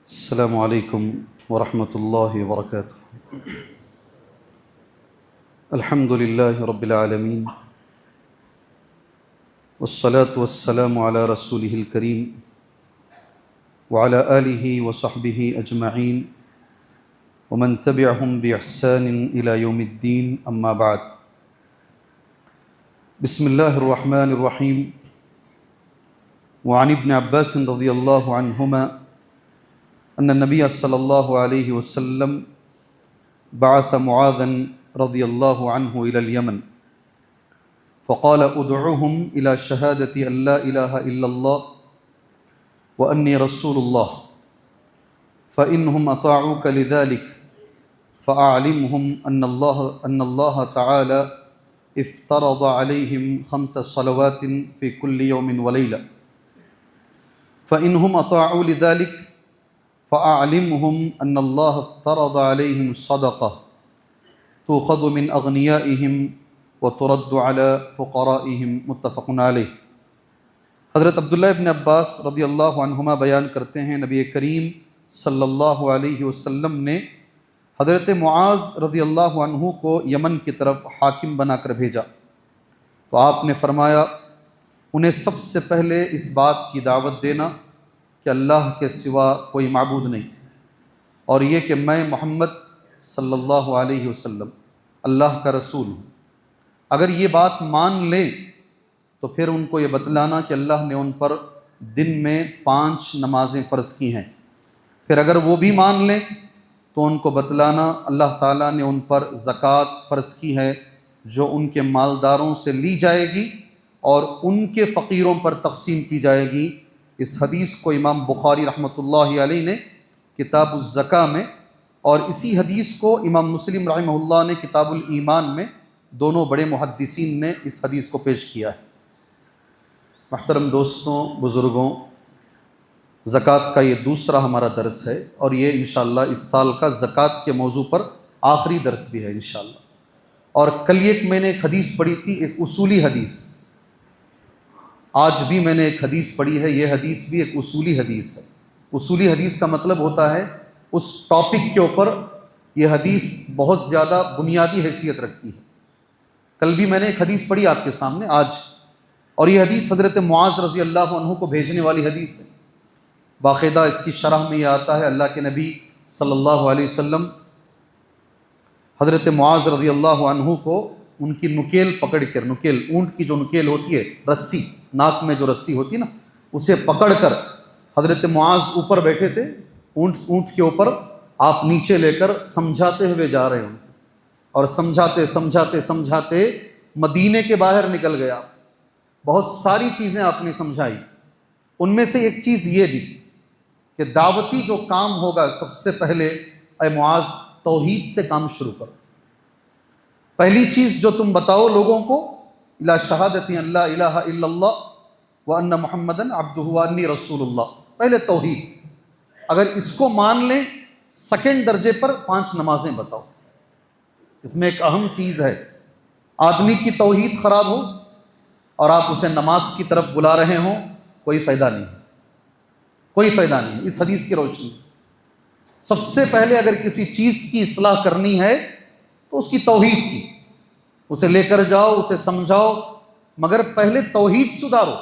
السلام علیکم ورحمۃ اللہ وبرکاتہ۔ الحمد للہ رب العالمین والصلاة والسلام علی رسولہ الکریم وعلی آلہ وصحبہ اجمعین ومن تبعہم بإحسان الی یوم الدین، اما بعد۔ بسم اللہ الرحمن الرحیم۔ وعن ابن عباس رضی اللہ عنہما ان النبی صلی اللہ علیہ وسلم بعث معاذا رضی اللہ عنہ الى اليمن فقال ادعوهم الى شہادة ان لا الہ الا اللہ وانی رسول اللہ فإنهم اطاعوك لذلك فأعلمهم ان اللہ تعالی افترض عليهم 5 صلوات في كل يوم وليلة فإنهم اطاعوا لذلك فأعلمهم أن الله افترض عليهم الصدقة تؤخذ من أغنيائهم وترد على فقرائهم، متفق علیہ۔ حضرت عبداللہ ابن عباس رضی اللہ عنہما بیان کرتے ہیں، نبی کریم صلی اللہ علیہ وسلم نے حضرت معاذ رضی اللہ عنہ کو یمن کی طرف حاکم بنا کر بھیجا تو آپ نے فرمایا انہیں سب سے پہلے اس بات کی دعوت دینا کہ اللہ کے سوا کوئی معبود نہیں، اور یہ کہ میں محمد صلی اللہ علیہ وسلم اللہ کا رسول ہوں۔ اگر یہ بات مان لیں تو پھر ان کو یہ بتلانا کہ اللہ نے ان پر دن میں 5 نمازیں فرض کی ہیں۔ پھر اگر وہ بھی مان لیں تو ان کو بتلانا اللہ تعالیٰ نے ان پر زکوٰۃ فرض کی ہے جو ان کے مالداروں سے لی جائے گی اور ان کے فقیروں پر تقسیم کی جائے گی۔ اس حدیث کو امام بخاری رحمۃ اللہ علیہ نے کتاب الزکاة میں، اور اسی حدیث کو امام مسلم رحمہ اللہ نے کتاب الایمان میں، دونوں بڑے محدثین نے اس حدیث کو پیش کیا ہے۔ محترم دوستوں، بزرگوں، زکوٰۃ کا یہ دوسرا ہمارا درس ہے، اور یہ انشاءاللہ اس سال کا زکوٰۃ کے موضوع پر آخری درس بھی ہے انشاءاللہ۔ اور کل میں نے ایک حدیث پڑھی تھی، ایک اصولی حدیث، آج بھی میں نے ایک حدیث پڑھی ہے، یہ حدیث بھی ایک اصولی حدیث ہے۔ اصولی حدیث کا مطلب ہوتا ہے اس ٹاپک کے اوپر یہ حدیث بہت زیادہ بنیادی حیثیت رکھتی ہے۔ کل بھی میں نے ایک حدیث پڑھی آپ کے سامنے آج، اور یہ حدیث حضرت معاذ رضی اللہ عنہ کو بھیجنے والی حدیث ہے۔ باقاعدہ اس کی شرح میں یہ آتا ہے، اللہ کے نبی صلی اللہ علیہ وسلم حضرت معاذ رضی اللہ عنہ کو ان کی نکیل پکڑ کر، نکیل اونٹ کی جو نکیل ہوتی ہے، رسی، ناک میں جو رسی ہوتی ہے نا، اسے پکڑ کر حضرت معاذ اوپر بیٹھے تھے، اونٹ کے اوپر، آپ نیچے لے کر سمجھاتے ہوئے جا رہے ہوں، اور سمجھاتے سمجھاتے سمجھاتے مدینے کے باہر نکل گیا۔ بہت ساری چیزیں آپ نے سمجھائی، ان میں سے ایک چیز یہ بھی کہ دعوتی جو کام ہوگا، سب سے پہلے اے معاذ توحید سے کام شروع کرو۔ پہلی چیز جو تم بتاؤ لوگوں کو، الی شہادۃ ان لا الہ الا اللہ وان محمدا عبدہ وانی رسول اللہ، پہلے توحید۔ اگر اس کو مان لیں، سیکنڈ درجے پر 5 نمازیں بتاؤ۔ اس میں ایک اہم چیز ہے، آدمی کی توحید خراب ہو اور آپ اسے نماز کی طرف بلا رہے ہوں، کوئی فائدہ نہیں، کوئی فائدہ نہیں۔ اس حدیث کی روشنی سب سے پہلے اگر کسی چیز کی اصلاح کرنی ہے تو اس کی توحید کی، اسے لے کر جاؤ، اسے سمجھاؤ، مگر پہلے توحید سدھارو۔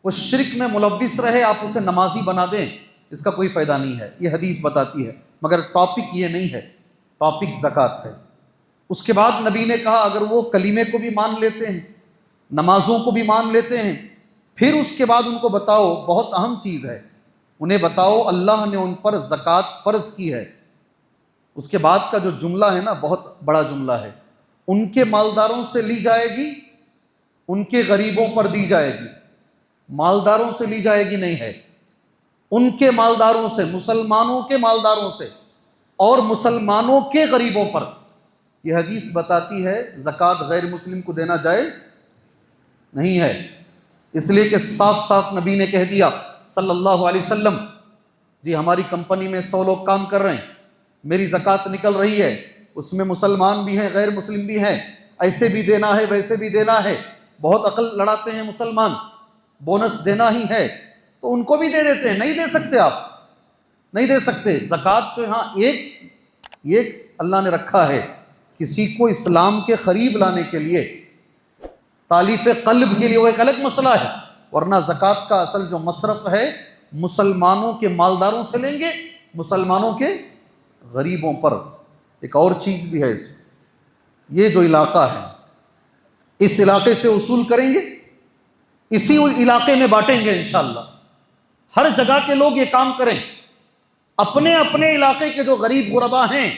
وہ شرک میں ملوث رہے، آپ اسے نمازی بنا دیں، اس کا کوئی فائدہ نہیں ہے، یہ حدیث بتاتی ہے۔ مگر ٹاپک یہ نہیں ہے، ٹاپک زکوٰۃ ہے۔ اس کے بعد نبی نے کہا اگر وہ کلمے کو بھی مان لیتے ہیں، نمازوں کو بھی مان لیتے ہیں، پھر اس کے بعد ان کو بتاؤ، بہت اہم چیز ہے، انہیں بتاؤ اللہ نے ان پر زکوٰۃ فرض کی ہے۔ اس کے بعد کا جو جملہ ہے نا، بہت بڑا جملہ ہے، ان کے مالداروں سے لی جائے گی، ان کے غریبوں پر دی جائے گی۔ مالداروں سے لی جائے گی نہیں ہے، ان کے مالداروں سے، مسلمانوں کے مالداروں سے، اور مسلمانوں کے غریبوں پر۔ یہ حدیث بتاتی ہے زکوٰۃ غیر مسلم کو دینا جائز نہیں ہے، اس لیے کہ صاف صاف نبی نے کہہ دیا صلی اللہ علیہ وسلم، جی ہماری کمپنی میں 100 لوگ کام کر رہے ہیں، میری زکوٰۃ نکل رہی ہے، اس میں مسلمان بھی ہیں، غیر مسلم بھی ہیں، ایسے بھی دینا ہے، ویسے بھی دینا ہے۔ بہت عقل لڑاتے ہیں مسلمان، بونس دینا ہی ہے تو ان کو بھی دے دیتے ہیں، نہیں دے سکتے آپ، نہیں دے سکتے۔ زکوٰۃ جو ہاں ایک اللہ نے رکھا ہے، کسی کو اسلام کے قریب لانے کے لیے، تالیف قلب کے لیے، وہ ایک الگ مسئلہ ہے، ورنہ زکوٰۃ کا اصل جو مصرف ہے مسلمانوں کے مالداروں سے لیں گے، مسلمانوں کے غریبوں پر۔ ایک اور چیز بھی ہے اس میں، یہ جو علاقہ ہے اس علاقے سے وصول کریں گے، اسی علاقے میں بانٹیں گے انشاءاللہ۔ ہر جگہ کے لوگ یہ کام کریں، اپنے اپنے علاقے کے جو غریب غربا ہیں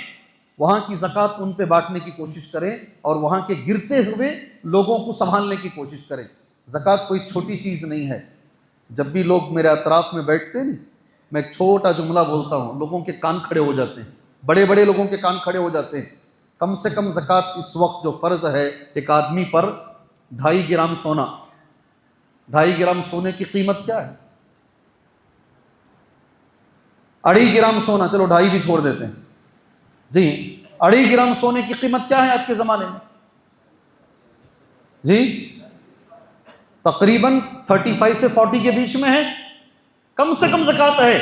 وہاں کی زکوٰۃ ان پہ بانٹنے کی کوشش کریں، اور وہاں کے گرتے ہوئے لوگوں کو سنبھالنے کی کوشش کریں۔ زکوٰۃ کوئی چھوٹی چیز نہیں ہے۔ جب بھی لوگ میرے اطراف میں بیٹھتے ہیں میں ایک چھوٹا جملہ بولتا ہوں، لوگوں کے کان کھڑے ہو جاتے ہیں، بڑے بڑے لوگوں کے کان کھڑے ہو جاتے ہیں۔ کم سے کم زکوٰۃ اس وقت جو فرض ہے ایک آدمی پر 2.5 گرام سونا۔ 2.5 گرام سونے کی قیمت کیا ہے؟ 2.5 گرام سونا، چلو 2.5 بھی چھوڑ دیتے ہیں جی۔ 2.5 گرام سونے کی قیمت کیا ہے آج کے زمانے میں جی؟ تقریباً 35 سے 40 کے بیچ میں ہے، کم سے کم زکوٰۃ ہے۔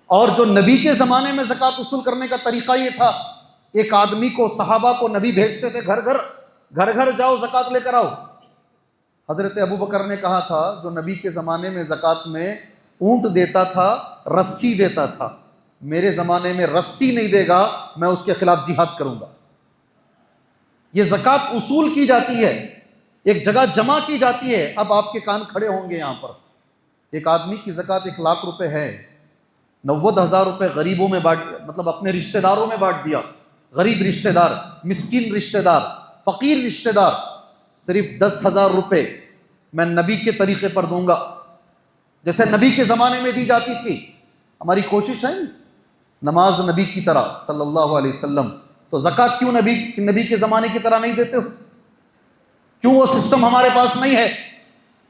اور جو نبی کے زمانے میں زکوٰۃ وصول کرنے کا طریقہ یہ تھا، ایک آدمی کو، صحابہ کو نبی بھیجتے تھے گھر گھر جاؤ زکوٰۃ لے کر آؤ۔ حضرت ابوبکر نے کہا تھا جو نبی کے زمانے میں زکوٰۃ میں اونٹ دیتا تھا، رسی دیتا تھا، میرے زمانے میں رسی نہیں دے گا میں اس کے خلاف جہاد کروں گا۔ یہ زکوٰۃ اصول کی جاتی ہے، ایک جگہ جمع کی جاتی ہے۔ اب آپ کے کان کھڑے ہوں گے یہاں پر، ایک آدمی کی زکوٰۃ 1 لاکھ روپے ہے، 90,000 روپے غریبوں میں بانٹ، مطلب اپنے رشتہ داروں میں بانٹ دیا۔ غریب رشتہ دار، مسکین رشتہ دار، فقیر رشتہ دار، صرف 10,000 روپے میں نبی کے طریقے پر دوں گا، جیسے نبی کے زمانے میں دی جاتی تھی۔ ہماری کوشش ہے نماز نبی کی طرح صلی اللہ علیہ وسلم، تو زکوٰۃ کیوں نبی کے زمانے کی طرح نہیں دیتے ہو؟ کیوں وہ سسٹم ہمارے پاس نہیں ہے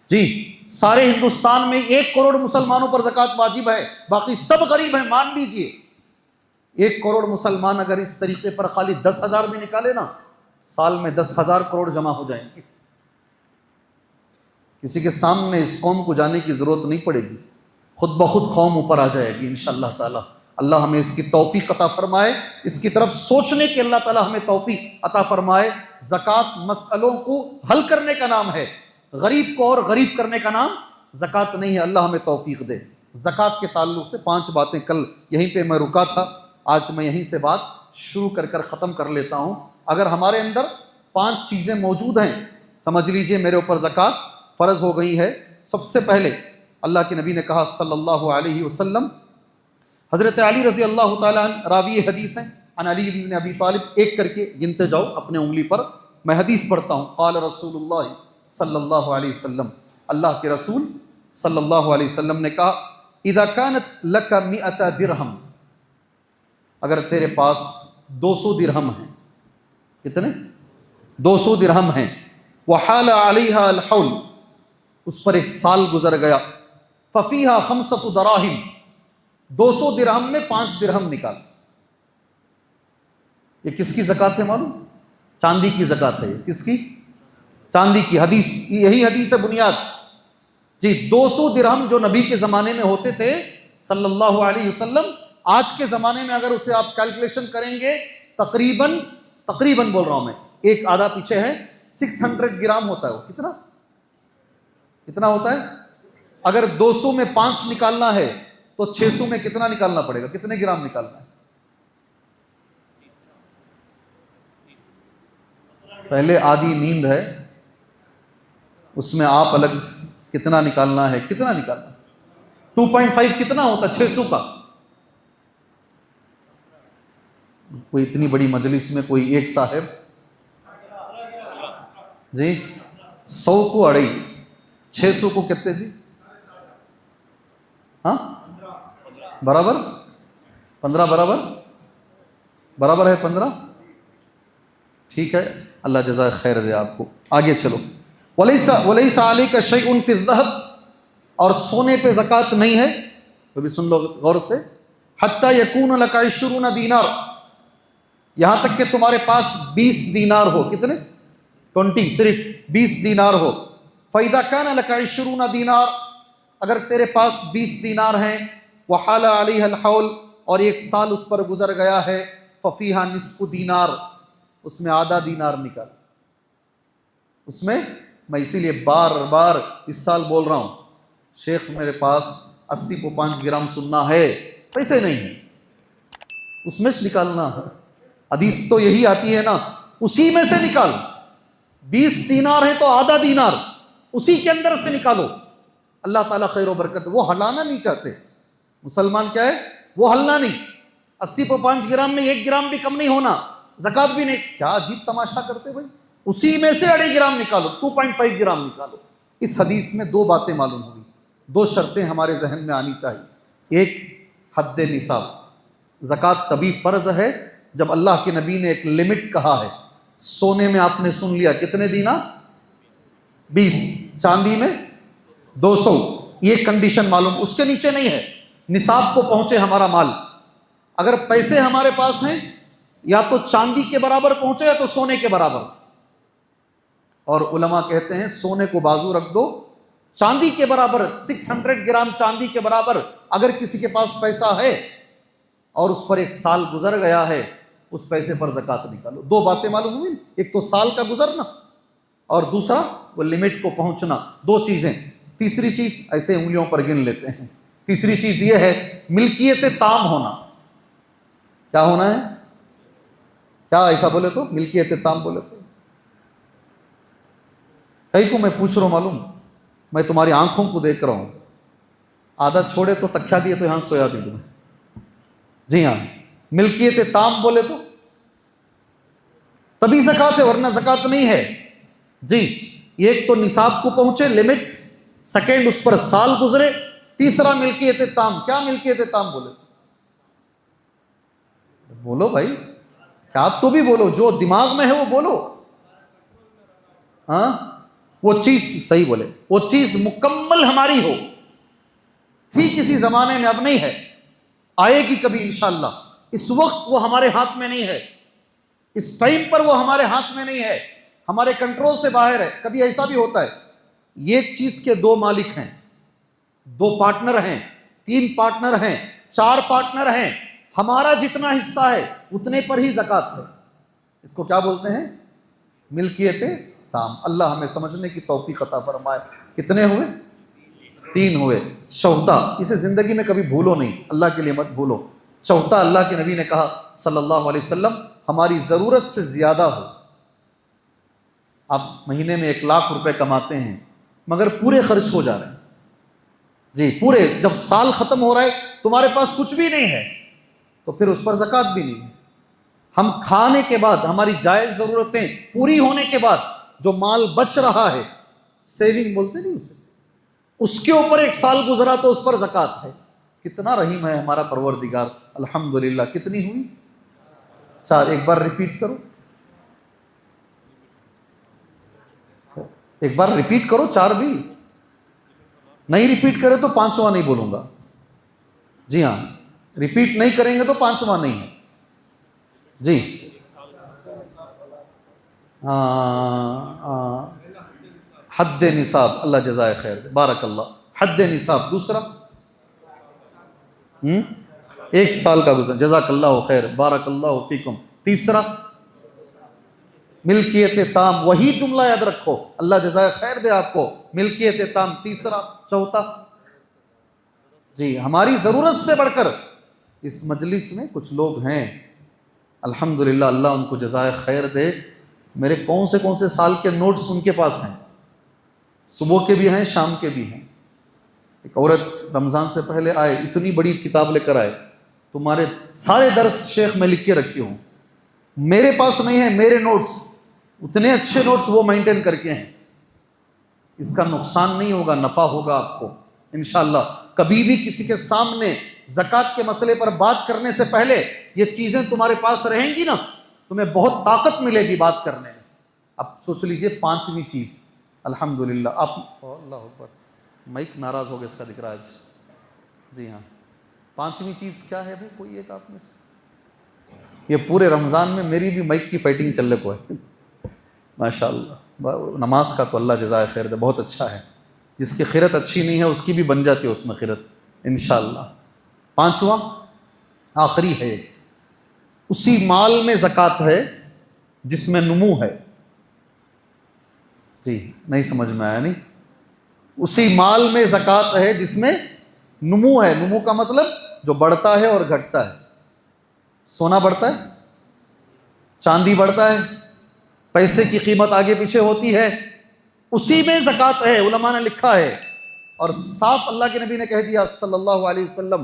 جی؟ سارے ہندوستان میں 1 کروڑ مسلمانوں پر زکوٰۃ واجب ہے، باقی سب غریب ہیں، مان لیجئے۔ 1 کروڑ مسلمان اگر اس طریقے پر خالی 10,000 بھی نکالے نا، سال میں 10,000 کروڑ جمع ہو جائیں گے۔ کسی کے سامنے اس قوم کو جانے کی ضرورت نہیں پڑے گی، خود بخود قوم اوپر آ جائے گی انشاءاللہ تعالی۔ اللہ ہمیں اس کی توفیق عطا فرمائے، اس کی طرف سوچنے کی اللہ تعالی ہمیں توفیق عطا فرمائے۔ زکوٰۃ مسئلوں کو حل کرنے کا نام ہے، غریب کو اور غریب کرنے کا نام زکوٰۃ نہیں ہے۔ اللہ ہمیں توفیق دے۔ زکوٰۃ کے تعلق سے 5 باتیں، کل یہیں پہ میں رکا تھا، آج میں یہیں سے بات شروع کر ختم کر لیتا ہوں۔ اگر ہمارے اندر 5 چیزیں موجود ہیں، سمجھ لیجئے میرے اوپر زکوٰۃ فرض ہو گئی ہے۔ سب سے پہلے اللہ کے نبی نے کہا صلی اللہ علیہ وسلم، حضرت علی رضی اللہ تعالیٰ عنہ راوی حدیث ہیں، عن علی بن ابی طالب، ایک کر کے گنتے جاؤ اپنے انگلی پر، میں حدیث پڑھتا ہوں۔ قال رسول اللہ صلی اللہ علیہ وسلم، اللہ کے رسول صلی اللہ علیہ وسلم نے کہا، اذا كانت لك 100 درہم، اگر تیرے پاس 200 درہم ہیں، کتنے؟ 200 درہم ہیں، وحال علیہا الحول، اس پر 1 سال گزر گیا، ففیہا 5 دراہم، 200 درہم میں 5 درہم نکال۔ یہ کس کی زکوٰۃ ہے معلوم؟ چاندی کی زکوٰۃ ہے۔ کس کی؟ چاندی کی۔ حدیث، یہی حدیث ہے بنیاد جی۔ 200 درہم جو نبی کے زمانے میں ہوتے تھے صلی اللہ علیہ وسلم، آج کے زمانے میں اگر اسے آپ کیلکولیشن کریں گے، تقریباً بول رہا ہوں میں، ایک آدھا پیچھے ہے، 600 گرام ہوتا ہے۔ وہ کتنا ہوتا ہے؟ اگر 200 میں 5 نکالنا ہے تو 600 میں کتنا نکالنا پڑے گا؟ کتنے گرام نکالنا ہے؟ پہلے آدھی نیند ہے، اس میں آپ الگ کتنا نکالنا ہے؟ 2.5 کتنا ہوتا ہے 600 کا؟ کوئی اتنی بڑی مجلس میں کوئی ایک صاحب جی 100 کو 2.5، 600 کو کتنے جی؟ ہاں برابر 15، برابر ہے 15، ٹھیک ہے، اللہ جزائے خیر دے آپ کو۔ آگے چلو، وَلَيْسَ عَلَيْكَ شَيْءٌ فِي الذَّهَبِ، اور سونے پہ زکوٰۃ نہیں ہے، تو بھی سن لو غور سے، حَتَّى يَكُونَ لَكَ 20 دینار، یہاں تک کہ تمہارے پاس 20 دینار ہو۔ کتنے؟ 20، صرف 20 دینار ہو۔ فَإِذَا كَانَ لَكَ 20 دینار، اگر تیرے پاس 20 دینار ہیں، وحال علیہ الحول، اور 1 سال اس پر گزر گیا ہے، ففیہا نصف دینار، اس میں آدھا دینار نکال۔ اس میں میں اسی لیے بار بار اس سال بول رہا ہوں، شیخ میرے پاس 80 کو 5 گرام سننا ہے، پیسے نہیں ہیں، اس میں سے نکالنا ہے۔ حدیث تو یہی آتی ہے نا، اسی میں سے نکال۔ 20 دینار ہے تو آدھا دینار اسی کے اندر سے نکالو، اللہ تعالیٰ خیر و برکت۔ وہ ہلانا نہیں چاہتے مسلمان، کیا ہے وہ ہلنا نہیں۔ 80 کو 5 گرام میں 1 گرام بھی کم نہیں ہونا، زکوٰۃ بھی نہیں۔ کیا عجیب تماشا کرتے بھائی، اسی میں سے 2.5 گرام نکالو، 2.5 گرام نکالو۔ اس حدیث میں 2 باتیں معلوم ہوئی، 2 شرطیں ہمارے ذہن میں آنی چاہیے۔ ایک، حد نصاب، زکوٰۃ تبھی فرض ہے جب اللہ کے نبی نے ایک لمٹ کہا ہے۔ سونے میں آپ نے سن لیا کتنے دینار، 20، چاندی میں 200، یہ کنڈیشن معلوم، اس کے نیچے نہیں ہے، نصاب کو پہنچے ہمارا مال۔ اگر پیسے ہمارے پاس ہیں، یا تو چاندی کے برابر پہنچے یا تو سونے کے برابر، اور علماء کہتے ہیں سونے کو بازو رکھ دو، چاندی کے برابر 600 گرام چاندی کے برابر اگر کسی کے پاس پیسہ ہے اور اس پر 1 سال گزر گیا ہے، اس پیسے پر زکوٰۃ نکالو۔ 2 باتیں معلوم ہوئی، ایک تو سال کا گزرنا، اور دوسرا وہ لمٹ کو پہنچنا۔ 2 چیزیں۔ تیسری چیز ایسے انگلیوں پر گن لیتے ہیں، تیسری چیز یہ ہے ملکیت تام ہونا۔ کیا ہونا ہے؟ کیا ایسا بولے تو ملکیت تام بولے تو؟ کئی کو میں پوچھ رہا ہوں، معلوم میں تمہاری آنکھوں کو دیکھ رہا ہوں، عادت چھوڑے تو تکیا دیے تو یہاں سویا دی تمہیں۔ جی ہاں، ملکیت تام بولے تو تبھی زکوٰۃ ہے، ورنہ زکوٰۃ نہیں ہے۔ جی، ایک تو نصاب کو پہنچے لمٹ، سیکنڈ اس پر سال گزرے، تیسرا ملکیت تام۔ کیا ملکیت تام بولے؟ بولو بھائی، کیا تو بھی بولو، جو دماغ میں ہے وہ بولو۔ ہاں، وہ چیز صحیح بولے، وہ چیز مکمل ہماری ہو، تھی کسی زمانے میں، اب نہیں ہے، آئے گی کبھی انشاءاللہ۔ اس وقت وہ ہمارے ہاتھ میں نہیں ہے، اس ٹائم پر وہ ہمارے ہاتھ میں نہیں ہے، ہمارے کنٹرول سے باہر ہے۔ کبھی ایسا بھی ہوتا ہے ایک چیز کے 2 مالک ہیں، 2 پارٹنر ہیں، 3 پارٹنر ہیں، 4 پارٹنر ہیں، ہمارا جتنا حصہ ہے اتنے پر ہی زکوٰۃ ہے۔ اس کو کیا بولتے ہیں؟ ملکیت تام۔ اللہ ہمیں سمجھنے کی توفیق عطا فرمائے۔ کتنے ہوئے؟ 3 ہوئے۔ چوتھا، اسے زندگی میں کبھی بھولو نہیں، اللہ کے لیے مت بھولو۔ چوتھا، اللہ کے نبی نے کہا صلی اللہ علیہ وسلم، ہماری ضرورت سے زیادہ ہو۔ آپ مہینے میں 1 لاکھ روپے کماتے ہیں مگر پورے خرچ ہو جا رہے ہیں، جی پورے، جب سال ختم ہو رہا ہے تمہارے پاس کچھ بھی نہیں ہے تو پھر اس پر زکوٰۃ بھی نہیں ہے۔ ہم کھانے کے بعد، ہماری جائز ضرورتیں پوری ہونے کے بعد جو مال بچ رہا ہے، سیونگ بولتے نہیں اسے، اس کے اوپر 1 سال گزرا تو اس پر زکوٰۃ ہے۔ کتنا رحیم ہے ہمارا پروردگار، الحمدللہ۔ کتنی ہوئی؟ 4۔ ایک بار ریپیٹ کرو، ایک بار ریپیٹ کرو، 4 بھی نہیں ریپیٹ کرے تو 5واں نہیں بولوں گا۔ جی ہاں، ریپیٹ نہیں کریں گے تو 5واں نہیں ہے۔ جی حد نصاب، اللہ جزائے خیر دے، بارک اللہ۔ حد نصاب۔ دوسرا 1 سال کا گزر، جزاک اللہ خیر، بارک اللہ فیکم۔ تیسرا ملکیت تام، وہی جملہ یاد رکھو، اللہ جزائے خیر دے آپ کو، ملکیت تام تیسرا۔ چوتھا، جی ہماری ضرورت سے بڑھ کر، اس مجلس میں کچھ لوگ ہیں الحمدللہ، اللہ ان کو جزائے خیر دے، میرے کون سے سال کے نوٹس ان کے پاس ہیں، صبح کے بھی ہیں، شام کے بھی ہیں۔ ایک عورت رمضان سے پہلے آئے، اتنی بڑی کتاب لے کر آئے، تمہارے سارے درس شیخ میں لکھ کے رکھی ہوں، میرے پاس نہیں ہے، میرے نوٹس، اتنے اچھے نوٹس وہ مینٹین کر کے ہیں۔ اس کا نقصان نہیں ہوگا، نفع ہوگا آپ کو انشاءاللہ۔ کبھی بھی کسی کے سامنے زکوٰۃ کے مسئلے پر بات کرنے سے پہلے یہ چیزیں تمہارے پاس رہیں گی نا، تمہیں بہت طاقت ملے گی بات کرنے میں۔ اب سوچ لیجئے 5ویں چیز، الحمدللہ آپ، اللہ اکبر، مائک ناراض ہو گیا اس کا دکھ رہا ہے۔ جی ہاں، 5ویں چیز کیا ہے بھائی؟ کوئی ایک آپ میں سے؟ یہ پورے رمضان میں میری بھی مائک کی فائٹنگ چلنے کو ہے ماشاءاللہ۔ نماز کا تو اللہ جزائے خیر دے، بہت اچھا ہے، جس کی خیرت اچھی نہیں ہے اس کی بھی بن جاتی ہے اس میں خیرت انشاءاللہ۔ پانچواں آخری ہے، اسی مال میں زکوٰۃ ہے جس میں نمو ہے. جی نہیں سمجھ میں آیا نہیں؟ اسی مال میں زکوٰۃ ہے جس میں نمو ہے. نمو کا مطلب جو بڑھتا ہے اور گھٹتا ہے. سونا بڑھتا ہے، چاندی بڑھتا ہے، پیسے کی قیمت آگے پیچھے ہوتی ہے، اسی میں زکوٰۃ ہے. علماء نے لکھا ہے اور صاف اللہ کے نبی نے کہہ دیا صلی اللہ علیہ وسلم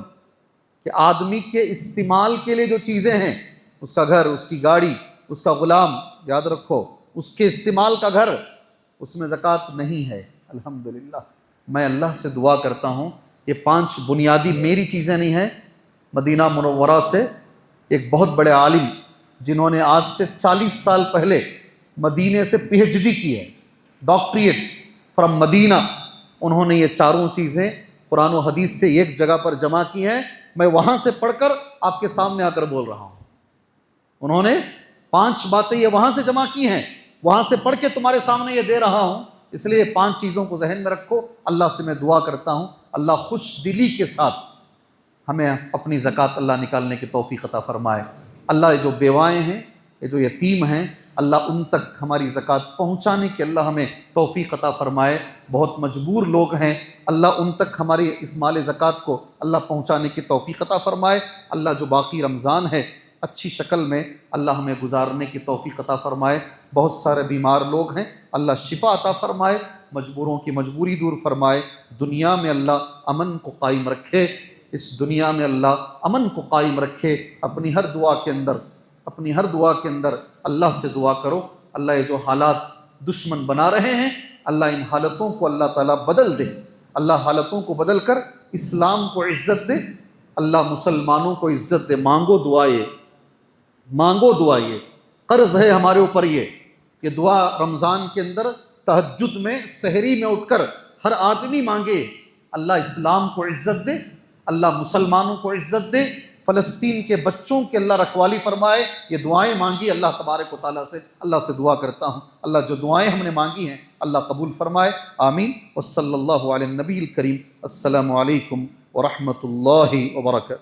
کہ آدمی کے استعمال کے لیے جو چیزیں ہیں، اس کا گھر، اس کی گاڑی، اس کا غلام، یاد رکھو اس کے استعمال کا گھر، اس میں زکوٰۃ نہیں ہے. الحمدللہ میں اللہ سے دعا کرتا ہوں، یہ 5 بنیادی میری چیزیں نہیں ہیں. مدینہ منورہ سے ایک بہت بڑے عالم جنہوں نے آج سے 40 سال پہلے مدینے سے PhD کی ہے، ڈاکٹریٹ فرام مدینہ، انہوں نے یہ 4 چیزیں قرآن و حدیث سے ایک جگہ پر جمع کی ہیں. میں وہاں سے پڑھ کر آپ کے سامنے آ کر بول رہا ہوں. انہوں نے 5 باتیں یہ وہاں سے جمع کی ہیں، وہاں سے پڑھ کے تمہارے سامنے یہ دے رہا ہوں. اس لیے 5 چیزوں کو ذہن میں رکھو. اللہ سے میں دعا کرتا ہوں اللہ خوش دلی کے ساتھ ہمیں اپنی زکوٰۃ اللہ نکالنے کی توفیق عطا فرمائے. اللہ یہ جو بیوائیں ہیں، یہ جو یتیم ہیں، اللہ ان تک ہماری زکوٰۃ پہنچانے کی اللہ ہمیں توفیق عطا فرمائے. بہت مجبور لوگ ہیں، اللہ ان تک ہماری اس مال زکوٰۃ کو اللہ پہنچانے کی توفیق عطا فرمائے. اللہ جو باقی رمضان ہے اچھی شکل میں اللہ ہمیں گزارنے کی توفیق عطا فرمائے. بہت سارے بیمار لوگ ہیں، اللہ شفا عطا فرمائے، مجبوروں کی مجبوری دور فرمائے. دنیا میں اللہ امن کو قائم رکھے، اس دنیا میں اللہ امن کو قائم رکھے. اپنی ہر دعا کے اندر اللہ سے دعا کرو اللہ یہ جو حالات دشمن بنا رہے ہیں اللہ ان حالتوں کو اللہ تعالیٰ بدل دے. اللہ حالتوں کو بدل کر اسلام کو عزت دے، اللہ مسلمانوں کو عزت دے. مانگو دعا یہ قرض ہے ہمارے اوپر. یہ دعا رمضان کے اندر تہجد میں سحری میں اٹھ کر ہر آدمی مانگے. اللہ اسلام کو عزت دے، اللہ مسلمانوں کو عزت دے، فلسطین کے بچوں کے اللہ رکھوالی فرمائے. یہ دعائیں مانگی اللہ تبارک و تعالیٰ سے. اللہ سے دعا کرتا ہوں اللہ جو دعائیں ہم نے مانگی ہیں اللہ قبول فرمائے. آمین. وصلی اللہ علی النبی الکریم. السلام علیکم ورحمۃ اللہ وبرکاتہ.